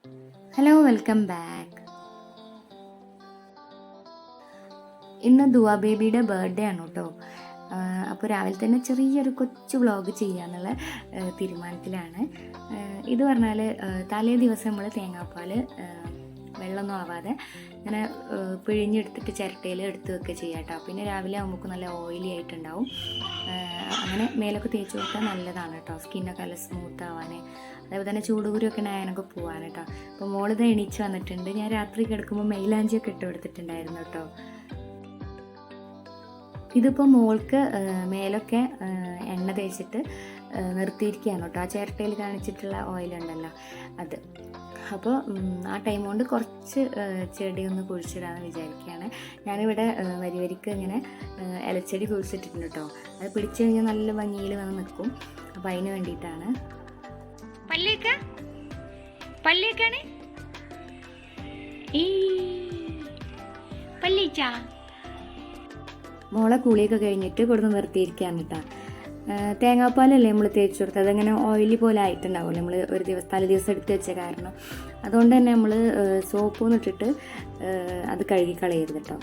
Hello, welcome back. ഇന്ന് ദുവാ ബേബിയുടെ birthday ആണ് കേട്ടോ. അപ്പോൾ രാവിലെ തന്നെ ചെറിയൊരു കൊച്ചു വ്ളോഗ് ചെയ്യാന്നുള്ള തീരുമാനത്തിലാണ്. ഇത് പറഞ്ഞാൽ തലേ ദിവസം നമ്മൾ തേങ്ങാപ്പാൽ വെള്ളമൊന്നും ആവാതെ ഇങ്ങനെ പിഴിഞ്ഞെടുത്തിട്ട് ചിരട്ടയിൽ എടുത്ത് വെക്കുക ചെയ്യാം കേട്ടോ. പിന്നെ രാവിലെ നമുക്ക് നല്ല ഓയിലി ആയിട്ടുണ്ടാവും. അങ്ങനെ മേലൊക്കെ തേച്ച് കൊടുത്താൽ നല്ലതാണ് കേട്ടോ, സ്കിന്നൊക്കെ നല്ല സ്മൂത്ത് ആവാൻ. അതേപോലെ തന്നെ ചൂടുകുരുവൊക്കെ ഉണ്ടായാനൊക്കെ പോകാൻ കേട്ടോ. അപ്പോൾ മോളിത് എണീച്ച് വന്നിട്ടുണ്ട്. ഞാൻ രാത്രി കിടക്കുമ്പോൾ മെയിലാഞ്ചിയൊക്കെ ഇട്ട് കൊടുത്തിട്ടുണ്ടായിരുന്നു കേട്ടോ. ഇതിപ്പോൾ മോൾക്ക് മേലൊക്കെ എണ്ണ തേച്ചിട്ട് നിർത്തിയിരിക്കുകയാണ് കേട്ടോ. ആ ചിരട്ടയിൽ കാണിച്ചിട്ടുള്ള ഓയിലുണ്ടല്ലോ അത്. അപ്പോൾ ആ ടൈം കൊണ്ട് കുറച്ച് ചെടിയൊന്ന് കുഴിച്ചിടാമെന്ന് വിചാരിക്കുകയാണ്. ഞാനിവിടെ വരിക്ക് ഇങ്ങനെ ഇലച്ചെടി കുഴിച്ചിട്ടിട്ടുണ്ട് കേട്ടോ. അത് പിടിച്ചു കഴിഞ്ഞാൽ നല്ല ഭംഗിയിൽ വന്ന് നിൽക്കും. അപ്പോൾ അതിന് വേണ്ടിയിട്ടാണ്. പല്ലേക്കാണ് മോളെ കുളിയൊക്കെ കഴിഞ്ഞിട്ട് കൊടുന്ന് നിർത്തിയിരിക്കുകയാണ് കേട്ടോ. തേങ്ങാപ്പാലല്ലേ നമ്മൾ തേച്ച് കൊടുത്തത്, അതങ്ങനെ ഓയിലി പോലെ ആയിട്ടുണ്ടാവുമല്ലോ നമ്മൾ ഒരു തലേ ദിവസം എടുത്ത് വെച്ച കാരണം. അതുകൊണ്ട് തന്നെ നമ്മൾ സോപ്പൊന്നും ഇട്ടിട്ട് അത് കഴുകി കളയരുത് കേട്ടോ.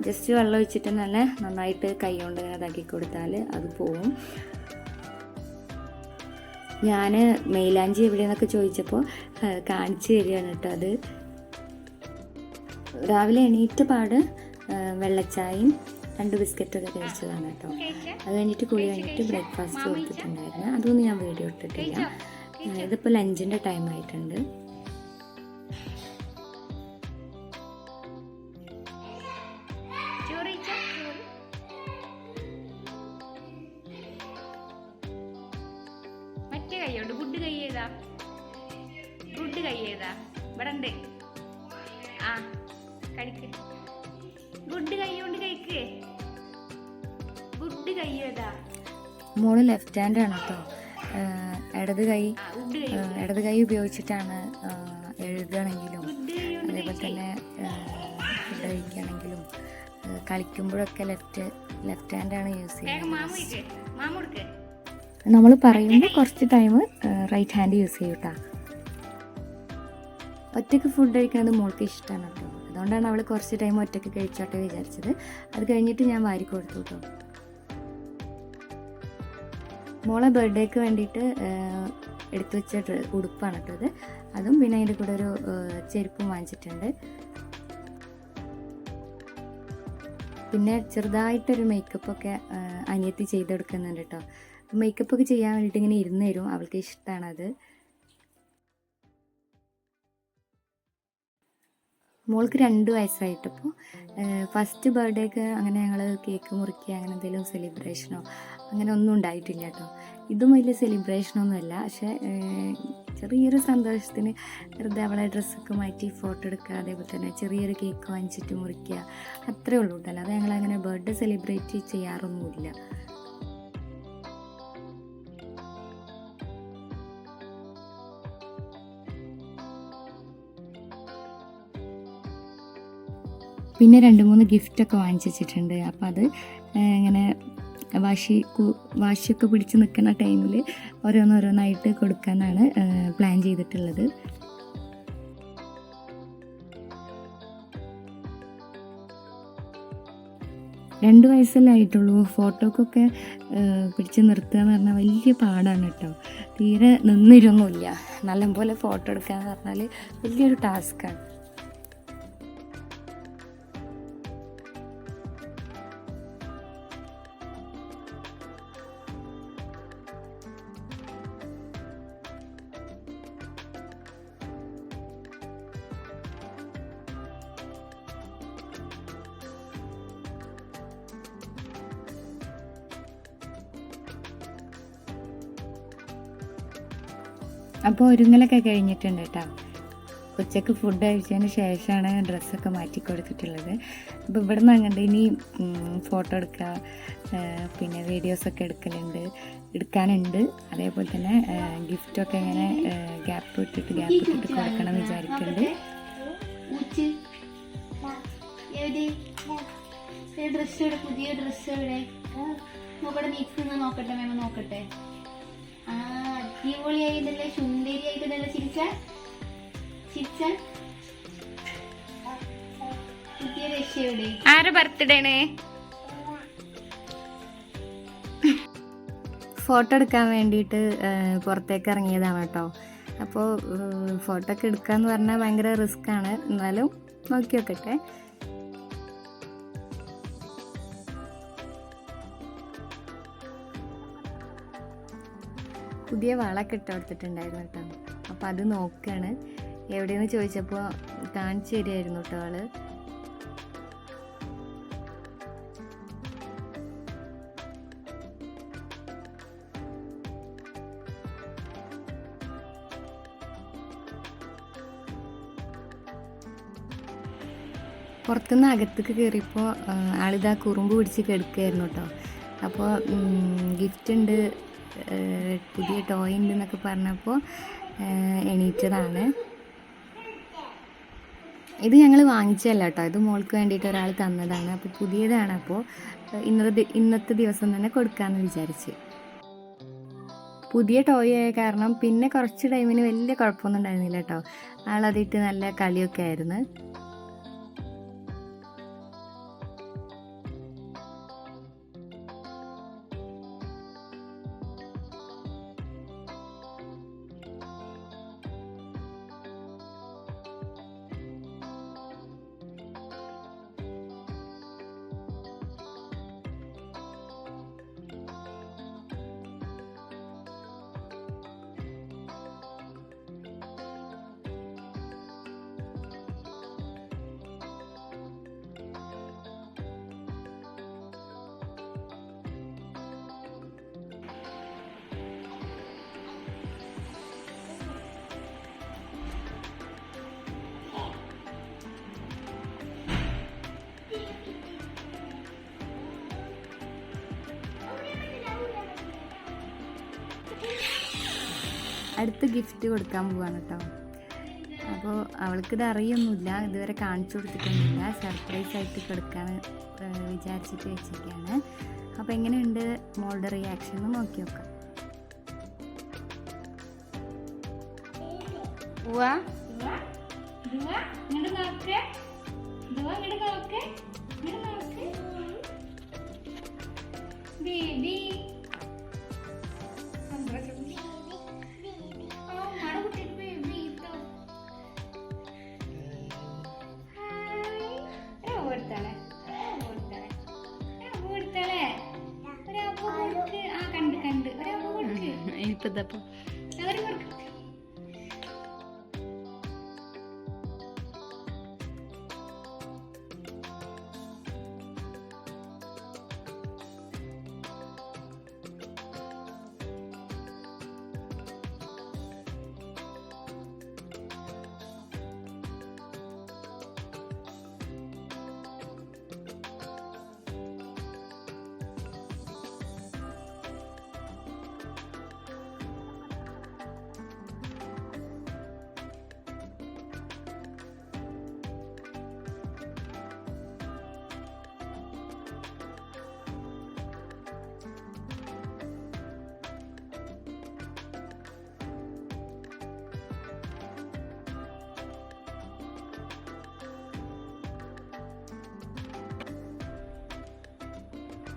ജസ്റ്റ് വെള്ളം ഒഴിച്ചിട്ട് നല്ല നന്നായിട്ട് കൈ കൊണ്ട് ഇതാക്കി കൊടുത്താൽ അത് പോവും. ഞാൻ മെയിലാഞ്ചി എവിടെയെന്നൊക്കെ ചോദിച്ചപ്പോൾ കാണിച്ചു തരികയാണ് കേട്ടോ. അത് രാവിലെ എണീറ്റ് പാട് വെള്ളച്ചായയും 2 ബിസ്ക്കറ്റൊക്കെ കഴിച്ചതാണ് കേട്ടോ. അത് കഴിഞ്ഞിട്ട് കുളി കഴിഞ്ഞിട്ട് ബ്രേക്ക്ഫാസ്റ്റ് കൊടുത്തിട്ടുണ്ടായിരുന്നു. അതൊന്നും ഞാൻ വീഡിയോ ഇട്ടിട്ടില്ല. ഇതിപ്പോൾ ലഞ്ചിൻ്റെ ടൈം ആയിട്ടുണ്ട്. മറ്റേ കൈയോണ്ട് ഗുഡ് കൈ ഏതാ? ഗുഡ് കൈ ഏതാ? ഇവിടെ ഉണ്ട്. ആ കഴിക്ക്. ഗുഡ് കൈ കൊണ്ട് കഴിക്ക്. ഗുഡ് കൈ ഏതാ? മോള് ലെഫ്റ്റ് ഹാൻഡാണ് കേട്ടോ. ഇടത് കൈ ഉപയോഗിച്ചിട്ടാണ് എഴുതുകയാണെങ്കിലും അതേപോലെ തന്നെ ഫുഡ് കഴിക്കുകയാണെങ്കിലും കളിക്കുമ്പോഴൊക്കെ ലെഫ്റ്റ് ഹാൻഡാണ് യൂസ് ചെയ്യുന്നത്. നമ്മൾ പറയുമ്പോൾ കുറച്ച് ടൈം റൈറ്റ് ഹാൻഡ് യൂസ് ചെയ്യും കേട്ടോ. ഒറ്റയ്ക്ക് ഫുഡ് കഴിക്കുന്നത് മോൾക്ക് ഇഷ്ടമാണ് കേട്ടോ. അതുകൊണ്ടാണ് അവൾ കുറച്ച് ടൈം ഒറ്റയ്ക്ക് കഴിച്ചോട്ടെ വിചാരിച്ചത്. അത് കഴിഞ്ഞിട്ട് ഞാൻ വാരി കൊടുത്തു കേട്ടോ. മോളെ ബർത്ത്ഡേക്ക് വേണ്ടിയിട്ട് എടുത്തു വെച്ച ഉടുപ്പാണ് കേട്ടോ ഇത്. അതും പിന്നെ അതിൻ്റെ കൂടെ ഒരു ചെരുപ്പും വാങ്ങിച്ചിട്ടുണ്ട്. പിന്നെ ചെറുതായിട്ടൊരു മേക്കപ്പൊക്കെ അനിയത്തി ചെയ്തെടുക്കുന്നുണ്ട് കേട്ടോ. മേക്കപ്പൊക്കെ ചെയ്യാൻ വേണ്ടിയിട്ട് ഇങ്ങനെ ഇരുന്ന് തരും, അവൾക്ക് ഇഷ്ടമാണത്. മോൾക്ക് 2 വയസ്സായിട്ടപ്പോൾ ഫസ്റ്റ് ബർത്ത്ഡേക്ക് അങ്ങനെ ഞങ്ങൾ കേക്ക് മുറിക്കുക അങ്ങനെ എന്തെങ്കിലും സെലിബ്രേഷനോ അങ്ങനെ ഒന്നും ഉണ്ടായിട്ടില്ല കേട്ടോ. ഇതും വലിയ സെലിബ്രേഷനൊന്നുമല്ല, പക്ഷേ ചെറിയൊരു സന്തോഷത്തിന് വെറുതെ അവളെ ഡ്രസ്സൊക്കെ മാറ്റി ഫോട്ടോ എടുക്കുക, അതേപോലെ തന്നെ ചെറിയൊരു കേക്ക് വാങ്ങിച്ചിട്ട് മുറിക്കുക, അത്രേ ഉള്ളൂ കേട്ടോ. അല്ലാതെ ഞങ്ങളങ്ങനെ ബർത്ത്ഡേ സെലിബ്രേറ്റ് ചെയ്യാറൊന്നുമില്ല. പിന്നെ 2-3 ഗിഫ്റ്റൊക്കെ വാങ്ങിച്ച് വെച്ചിട്ടുണ്ട്. അപ്പോൾ അത് ഇങ്ങനെ വാശിയൊക്കെ പിടിച്ച് നിൽക്കുന്ന ടൈമിൽ ഓരോന്നോരോന്നായിട്ട് കൊടുക്കാനാണ് പ്ലാൻ ചെയ്തിട്ടുള്ളത്. രണ്ട് വയസ്സല്ലേ ആയിട്ടുള്ളൂ. ഫോട്ടോക്കൊക്കെ പിടിച്ച് നിർത്തുക എന്ന് പറഞ്ഞാൽ വലിയ പാടാണ് കേട്ടോ. തീരെ നിന്നിരുന്നില്ല. നല്ലപോലെ ഫോട്ടോ എടുക്കുക എന്ന് പറഞ്ഞാൽ വലിയൊരു ടാസ്ക്കാണ്. അപ്പോൾ ഒരുങ്ങലൊക്കെ കഴിഞ്ഞിട്ടുണ്ട് കേട്ടോ. ഉച്ചക്ക് ഫുഡ് കഴിച്ചതിന് ശേഷമാണ് ഡ്രസ്സൊക്കെ മാറ്റി കൊടുത്തിട്ടുള്ളത്. അപ്പോൾ ഇവിടെ നിന്ന് അങ്ങോട്ട് ഇനി ഫോട്ടോ എടുക്കുക, പിന്നെ വീഡിയോസൊക്കെ എടുക്കാനുണ്ട്. അതേപോലെ തന്നെ ഗിഫ്റ്റൊക്കെ ഇങ്ങനെ ഗ്യാപ്പ് ഇട്ടിട്ട് കൊടുക്കണം വിചാരിക്കുന്നുണ്ട്. പുതിയ ഡ്രസ്സ് ഇവിടെ നോക്കട്ടെ. അടിപൊളിയായിട്ടല്ലേ, സുന്ദരിയായിട്ടല്ലേ ചിരിച്ച. ആരെ ബർത്ത്ഡേ ആണ്? ഫോട്ടോ എടുക്കാൻ വേണ്ടിയിട്ട് പുറത്തേക്ക് ഇറങ്ങിയതാണ് കേട്ടോ. അപ്പോൾ ഫോട്ടോ ഒക്കെ എടുക്കാന്ന് പറഞ്ഞാൽ ഭയങ്കര റിസ്ക് ആണ്, എന്നാലും നോക്കി നോക്കട്ടെ. പുതിയ വളമൊക്കെ ഇട്ട് കൊടുത്തിട്ടുണ്ടായിരുന്നു കേട്ടോ. അപ്പോൾ അത് നോക്കുകയാണ്. എവിടെയെന്ന് ചോദിച്ചപ്പോൾ കാണിച്ചു തരുമായിരുന്നു കേട്ടോ ആള്. പുറത്തുനിന്ന് അകത്തേക്ക് കയറിയപ്പോൾ ആളിതാ കുറുമ്പ് പിടിച്ച് കിടക്കുകയായിരുന്നു കേട്ടോ. അപ്പോൾ ഗിഫ്റ്റ് ഉണ്ട്, പുതിയ ടോയ് ഉണ്ട് എന്നൊക്കെ പറഞ്ഞപ്പോൾ എണീറ്റതാണ്. ഇത് ഞങ്ങൾ വാങ്ങിച്ചതല്ല കേട്ടോ, ഇത് മോൾക്ക് വേണ്ടിയിട്ട് ഒരാൾ തന്നതാണ്. അപ്പോൾ പുതിയതാണ്. അപ്പോൾ ഇന്നത്തെ ദിവസം തന്നെ കൊടുക്കാമെന്ന് വിചാരിച്ച്. പുതിയ ടോയ് ആയ കാരണം പിന്നെ കുറച്ച് ടൈമിന് വലിയ കുഴപ്പമൊന്നും ഉണ്ടായിരുന്നില്ല കേട്ടോ. ആളതിട്ട് നല്ല കളിയൊക്കെ ആയിരുന്നു. അടുത്ത് ഗിഫ്റ്റ് കൊടുക്കാൻ പോവാണ് കേട്ടോ. അപ്പോൾ അവൾക്കിത് അറിയൊന്നുമില്ല, ഇതുവരെ കാണിച്ചു കൊടുത്തിട്ടൊന്നുമില്ല. സർപ്രൈസ് ആയിട്ട് കൊടുക്കാൻ വിചാരിച്ചിട്ട് വെച്ചിരിക്കുകയാണ്. അപ്പോൾ എങ്ങനെയുണ്ട് മോളുടെ റിയാക്ഷൻ എന്ന് നോക്കി നോക്കാം. ബേബി ഇനിയിപ്പോൾ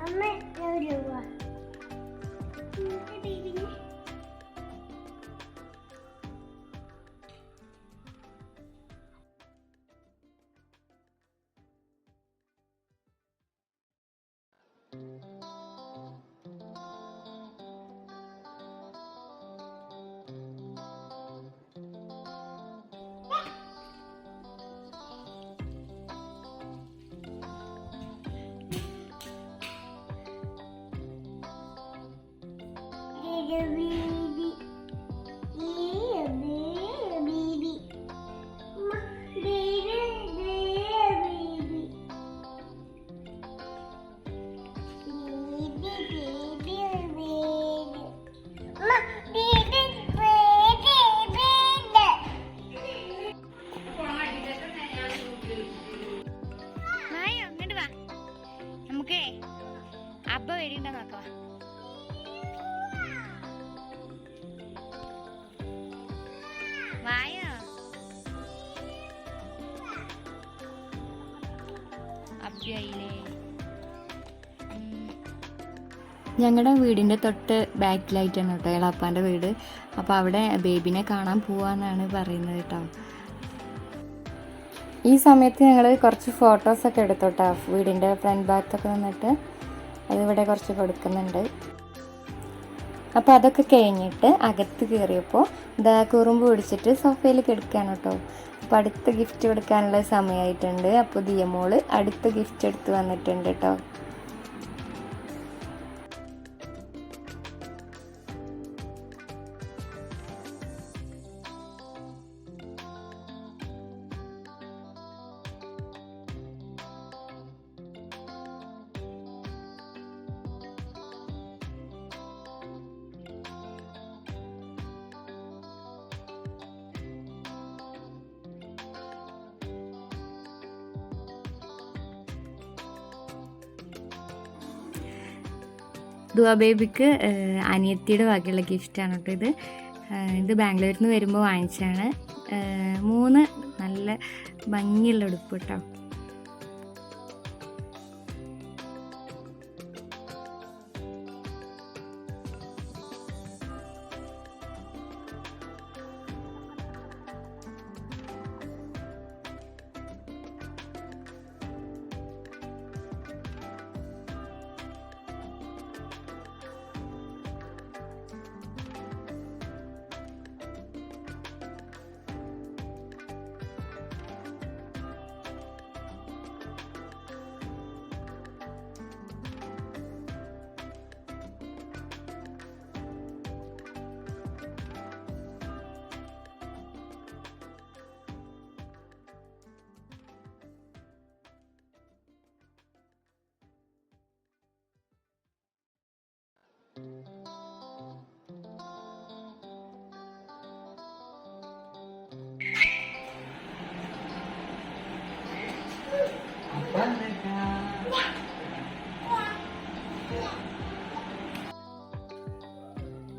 അമ്മ എവിടെയാ ബേബിനെ baby. Yeah, baby. Baby, baby. നമുക്കേ അബ്ബ വരിണ്ട നോക്കാം. വായോ ഹാപ്പി ആയില്ലേ? ഞങ്ങളുടെ വീടിൻ്റെ തൊട്ട് ബാക്കിലായിട്ടാണ് കേട്ടോ എളാപ്പാൻ്റെ വീട്. അപ്പോൾ അവിടെ ബേബിനെ കാണാൻ പോവാന്നാണ് പറയുന്നത് കേട്ടോ. ഈ സമയത്ത് ഞങ്ങൾ കുറച്ച് ഫോട്ടോസൊക്കെ എടുത്തോട്ടോ, വീടിൻ്റെ ഫ്രണ്ട് ഭാഗത്തൊക്കെ നിന്നിട്ട് അതിവിടെ കുറച്ച് കൊടുക്കുന്നുണ്ട്. അപ്പോൾ അതൊക്കെ കഴിഞ്ഞിട്ട് അകത്ത് കയറിയപ്പോൾ ഇതാ കുറുമ്പ് പിടിച്ചിട്ട് സോഫയിൽ കിടക്കുകയാണ് കേട്ടോ. അപ്പോൾ അടുത്ത ഗിഫ്റ്റ് കൊടുക്കാനുള്ള സമയമായിട്ടുണ്ട്. അപ്പോൾ ദിയമോള് അടുത്ത ഗിഫ്റ്റ് എടുത്ത് വന്നിട്ടുണ്ട് കേട്ടോ. ദുവ ബേബിക്ക് അനിയത്തിയുടെ വകയുള്ള ഗിഫ്റ്റാണ് കേട്ടോ ഇത് ബാംഗ്ലൂരിൽ നിന്ന് വരുമ്പോൾ വാങ്ങിച്ചതാണ്. 3 നല്ല ഭംഗിയുള്ള ഉടുപ്പ് കേട്ടോ.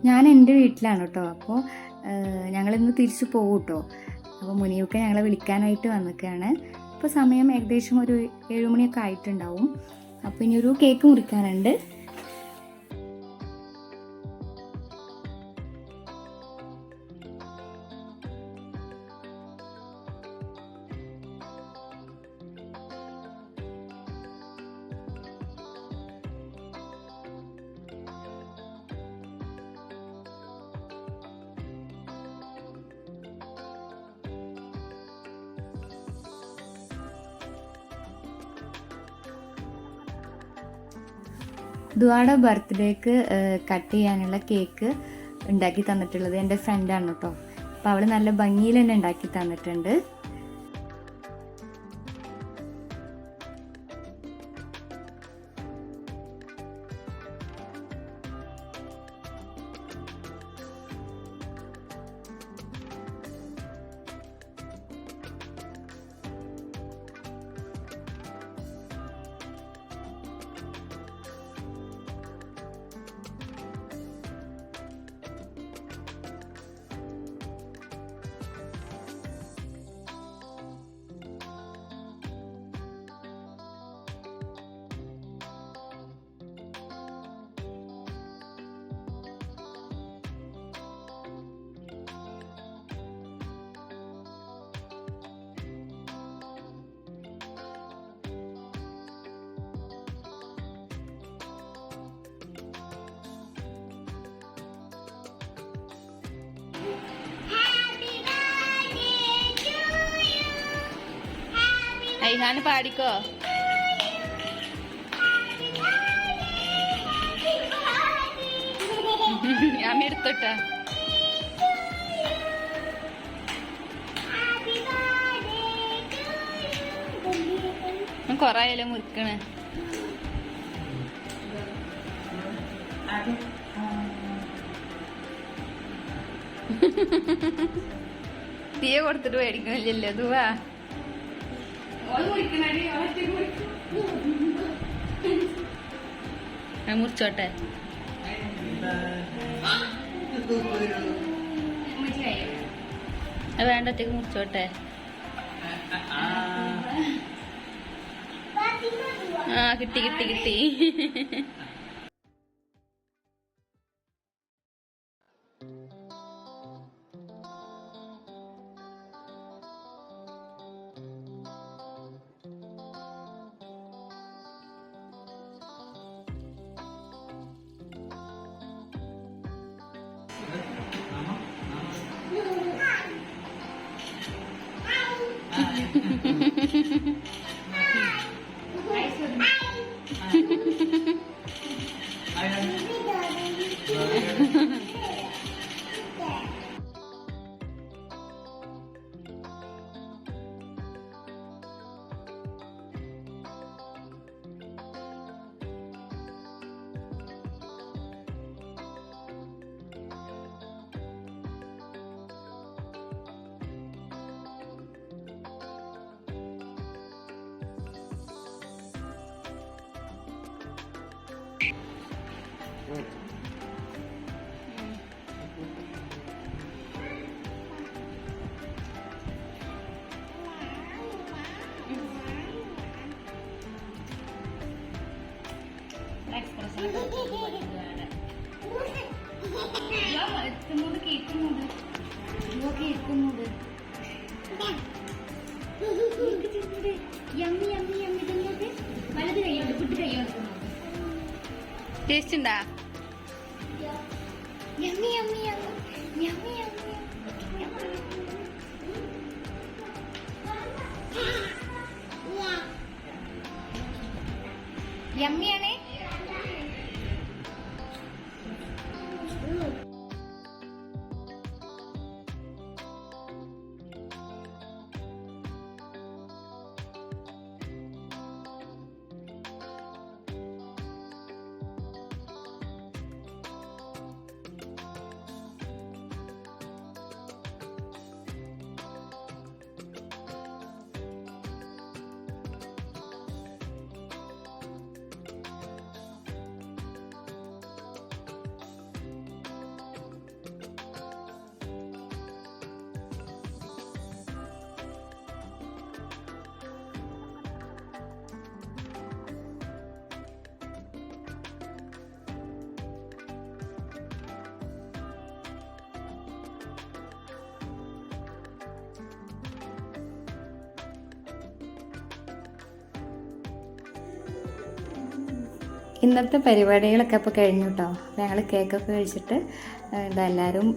ഞാൻ എൻ്റെ വീട്ടിലാണ് കേട്ടോ. അപ്പോൾ ഞങ്ങളിന്ന് തിരിച്ചു പോകും കേട്ടോ. അപ്പോൾ മുനിയൊക്കെ ഞങ്ങളെ വിളിക്കാനായിട്ട് വന്നിക്കുകയാണ്. ഇപ്പോൾ സമയം ഏകദേശം ഒരു 7 മണിയൊക്കെ ആയിട്ടുണ്ടാവും. അപ്പോൾ ഇനി ഒരു കേക്ക് മുറിക്കാനുണ്ട്. ദുവാടെ ബർത്ത്ഡേക്ക് കട്ട് ചെയ്യാനുള്ള കേക്ക് ഉണ്ടാക്കി തന്നിട്ടുള്ളത് എൻ്റെ ഫ്രണ്ടാണ് കേട്ടോ. അപ്പോൾ അവൾ നല്ല ഭംഗിയിൽ തന്നെ ഉണ്ടാക്കി തന്നിട്ടുണ്ട്. ഐഹാന് പാടിക്കോ. ഞാൻ എടുത്തോട്ടാ. കൊറേ ആയാലും മുറിക്കണ്. തീയെ കൊടുത്തിട്ട് മേടിക്കണില്ലല്ലോ ദുവാ. മുറിച്ചോട്ടെ. വേണ്ടത്തേക്ക് മുറിച്ചോട്ടെ. ആ കിട്ടി കിട്ടി കിട്ടി. ടേസ്റ്റ് ഉണ്ടാ? യമ്മിയാണേ. ഇന്നത്തെ പരിപാടികളൊക്കെ അപ്പോൾ കഴിഞ്ഞു കേട്ടോ. ഞങ്ങൾ കേക്കൊക്കെ കഴിച്ചിട്ട് ഇതെല്ലാവരും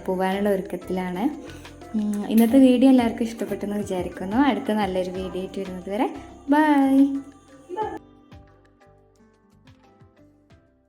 പോകാനുള്ള ഒരുക്കത്തിലാണ്. ഇന്നത്തെ വീഡിയോ എല്ലാവർക്കും ഇഷ്ടപ്പെട്ടെന്ന് വിചാരിക്കുന്നു. അടുത്ത നല്ലൊരു വീഡിയോ ആയിട്ട് വരുന്നത് വരെ ബൈ.